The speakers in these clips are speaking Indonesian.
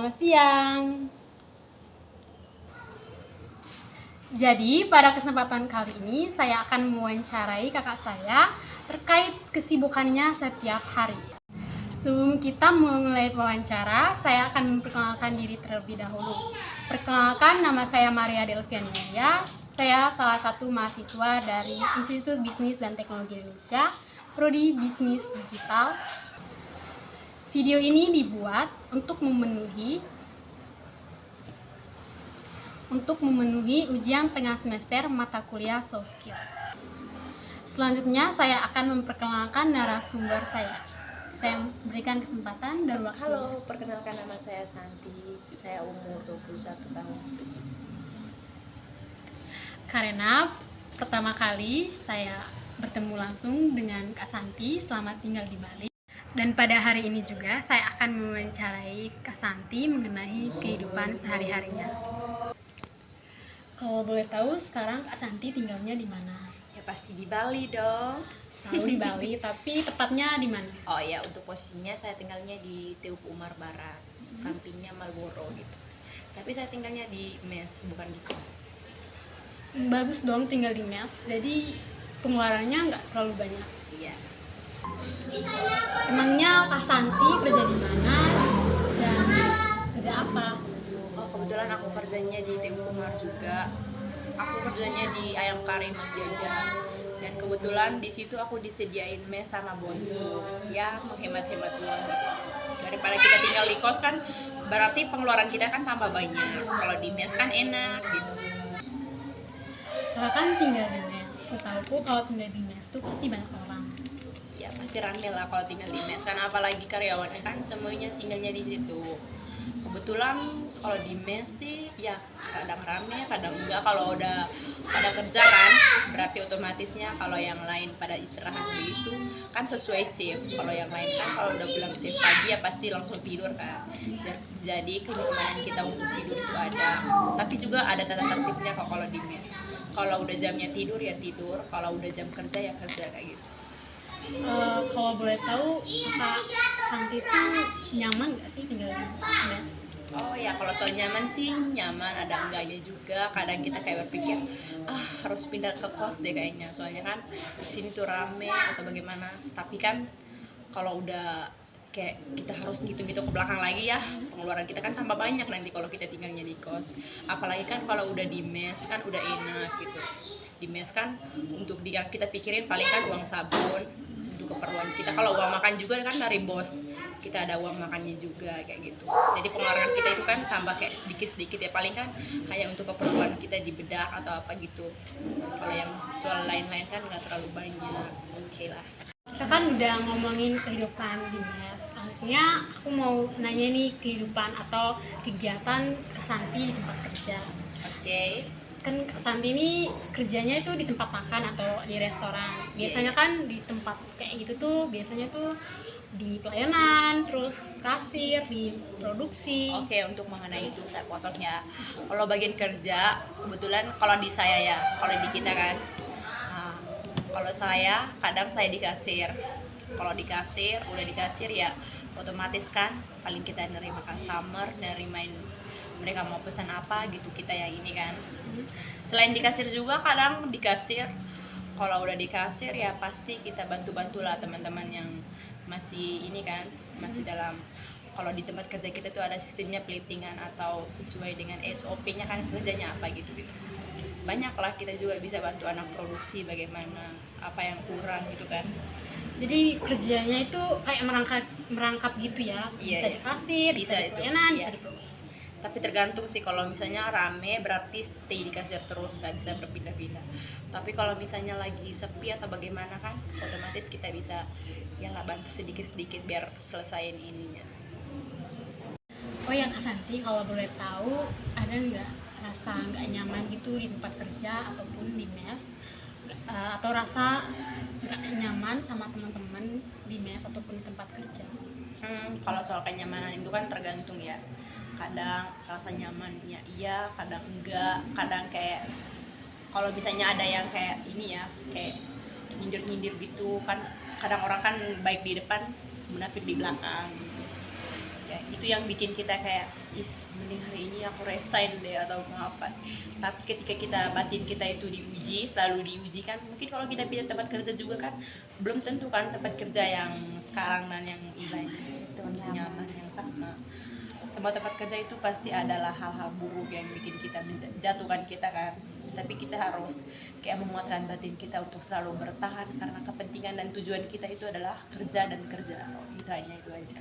Selamat siang. Jadi, pada kesempatan kali ini saya akan mewawancarai kakak saya terkait kesibukannya setiap hari. Sebelum kita memulai wawancara, saya akan memperkenalkan diri terlebih dahulu. Perkenalkan, nama saya Maria Delviania. Saya salah satu mahasiswa dari Institut Bisnis dan Teknologi Indonesia, Prodi Bisnis Digital. Video ini dibuat untuk memenuhi ujian tengah semester mata kuliah Soft Skill. Selanjutnya saya akan memperkenalkan narasumber saya. Saya berikan kesempatan dan waktu. Halo, perkenalkan nama saya Santi. Saya umur 21 tahun. Karena pertama kali saya bertemu langsung dengan Kak Santi, selamat tinggal di Bali. Dan pada hari ini juga saya akan mewawancarai Kak Santi mengenai kehidupan sehari-harinya. Kalau boleh tahu, sekarang Kak Santi tinggalnya di mana? Ya pasti di Bali dong. Tahu di Bali, tapi tepatnya di mana? Oh ya, untuk posisinya saya tinggalnya di Teguh Umar Barat, sampingnya Marlboro gitu. Tapi saya tinggalnya di mes, bukan di kos. Bagus dong tinggal di mes, jadi pengeluarannya nggak terlalu banyak. Iya. Emangnya Kak Santi kerja di mana dan kerja apa? Oh, kebetulan aku kerjanya di Teguh Umar juga. Aku kerjanya di Ayam Kari Mang Jajan. Dan kebetulan di situ aku disediain mes sama bosku. Ya, menghemat-hemat uang gitu. Daripada kita tinggal di kos kan berarti pengeluaran kita kan tambah banyak. Kalau di mes kan enak gitu. Kakak kan tinggal di mes. Setauku kalau tinggal di mes tuh pasti banyak orang. Ya pasti rame lah kalau tinggal di mes kan, apalagi karyawannya kan semuanya tinggalnya di situ. Kebetulan kalau di mes sih ya kadang rame kadang enggak. Kalau udah pada kerja kan berarti otomatisnya kalau yang lain pada istirahat begitu kan sesuai shift. Kalau yang lain kan kalau udah pulang shift pagi ya pasti langsung tidur kan. Jadi kenyamanan kita untuk tidur itu ada, tapi juga ada tata tertibnya kok kalau di mes. Kalau udah jamnya tidur ya tidur, kalau udah jam kerja ya kerja kayak gitu. Kalau boleh tahu, Kak Santi tuh nyaman nggak sih tinggal di mes? Oh ya, kalau soal nyaman sih nyaman, ada enggaknya juga. Kadang kita kayak berpikir harus pindah ke kos deh kayaknya, soalnya kan di sini tuh rame atau bagaimana. Tapi kan kalau udah kayak kita harus ngitung-ngitung ke belakang lagi ya, pengeluaran kita kan tambah banyak nanti kalau kita tinggalnya di kos. Apalagi kan kalau udah di mes kan udah enak gitu. Di mes kan untuk yang kita pikirin paling kan uang sabun untuk keperluan kita. Kalau uang makan juga kan dari bos, kita ada uang makannya juga kayak gitu. Jadi pengeluaran kita itu kan tambah kayak sedikit-sedikit ya, paling kan hanya untuk keperluan kita di bedak atau apa gitu. Kalau yang soal lain-lain kan nggak terlalu banyak. Oke lah. Kita kan udah ngomongin kehidupan di mes. Selanjutnya aku mau nanya nih kehidupan atau kegiatan Kak Santi di tempat kerja. Oke. Kan Kak Santi ini kerjanya itu di tempat makan atau di restoran. Biasanya kan di tempat kayak gitu tuh biasanya tuh di pelayanan, terus kasir, di produksi. Oke, untuk mengenai itu saya potong ya. Kalau bagian kerja, kebetulan kalau di saya ya, kalau di kita kan, kalau saya kadang saya di kasir. Kalau di kasir, udah di kasir ya, otomatis kan paling kita nerima customer, nerimain mereka mau pesan apa gitu, kita yang ini kan. Selain di kasir juga kadang di kasir, kalau udah di kasir ya pasti kita bantu-bantulah teman-teman yang masih ini kan, masih dalam, kalau di tempat kerja kita tuh ada sistemnya platingan atau sesuai dengan SOP-nya kan kerjanya apa gitu. Banyak lah kita juga bisa bantu anak produksi bagaimana apa yang kurang gitu kan. Jadi kerjanya itu kayak merangkap gitu ya. Bisa di kasir, bisa di pelayanan, bisa di produksi. Tapi tergantung sih, kalau misalnya rame berarti stay di kasir terus, nggak bisa berpindah-pindah. Tapi kalau misalnya lagi sepi atau bagaimana kan otomatis kita bisa ya lah bantu sedikit-sedikit biar selesaiin ininya. Oh ya Kak Santi, kalau boleh tahu ada nggak rasa nggak nyaman gitu di tempat kerja ataupun di mes, atau rasa nggak nyaman sama teman-teman di mes ataupun di tempat kerja? Kalau soal kenyamanan itu kan tergantung ya. Kadang rasa nyamannya iya, kadang enggak. Kadang kayak kalau misalnya ada yang kayak ini ya, kayak nyindir-nyindir gitu kan. Kadang orang kan baik di depan, munafik di belakang gitu. Ya ya itu yang bikin kita kayak mending hari ini aku resign deh atau mau apa. Tapi ketika batin kita itu diuji, selalu diuji kan, mungkin kalau kita pindah tempat kerja juga kan belum tentu kan tempat kerja yang sekarang dan yang lain itu nyaman yang sama. Semua tempat kerja itu pasti adalah hal-hal buruk yang bikin kita menjatuhkan kita kan, tapi kita harus kayak menguatkan batin kita untuk selalu bertahan karena kepentingan dan tujuan kita itu adalah kerja dan kerja. Itu hanya itu aja.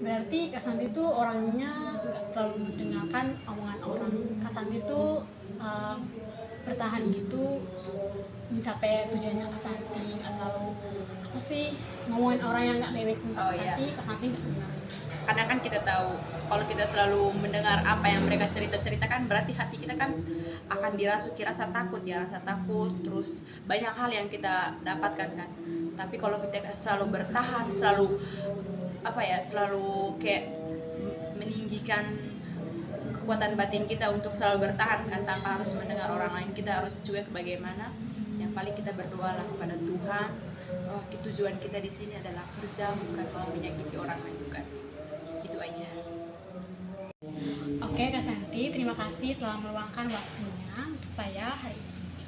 Berarti Kak Santi itu orangnya nggak terlalu mendengarkan omongan orang. Kak Santi itu bertahan gitu mencapai tujuannya Kak Santi, nggak terlalu apa sih ngomongin orang yang nggak relate tentang Kak Santi. Kak Santi nggak dengar. Karena kan kita tahu kalau kita selalu mendengar apa yang mereka ceritakan, berarti hati kita kan akan dirasuki rasa takut ya, rasa takut, terus banyak hal yang kita dapatkan kan. Tapi kalau kita selalu bertahan, selalu kayak meninggikan kekuatan batin kita untuk selalu bertahan kan, tanpa harus mendengar orang lain, kita harus cuek bagaimana. Yang paling kita berdoalah kepada Tuhan, oh tujuan kita di sini adalah kerja, bukan mau menyakiti orang lain, bukan. Itu aja. Oke Kak Santi, terima kasih telah meluangkan waktunya untuk saya hari ini.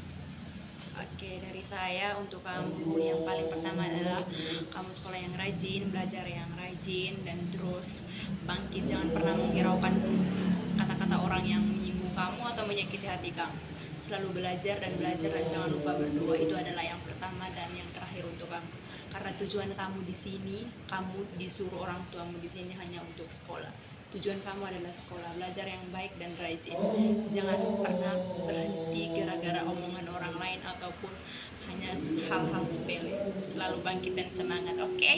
Oke, dari saya untuk kamu yang paling pertama adalah kamu sekolah yang rajin, belajar yang rajin, dan terus bangkit. Jangan pernah menghiraukan kata-kata orang yang menyinggung kamu atau menyakiti hati kamu. Selalu belajar dan jangan lupa berdoa. Itu adalah yang pertama dan yang terakhir untuk kamu. Karena tujuan kamu di sini, kamu disuruh orang tuamu di sini hanya untuk sekolah. Tujuan kamu adalah sekolah, belajar yang baik dan rajin. Jangan pernah berhenti gara-gara omongan orang lain ataupun hanya hal-hal sepele. Selalu bangkit dan semangat, oke?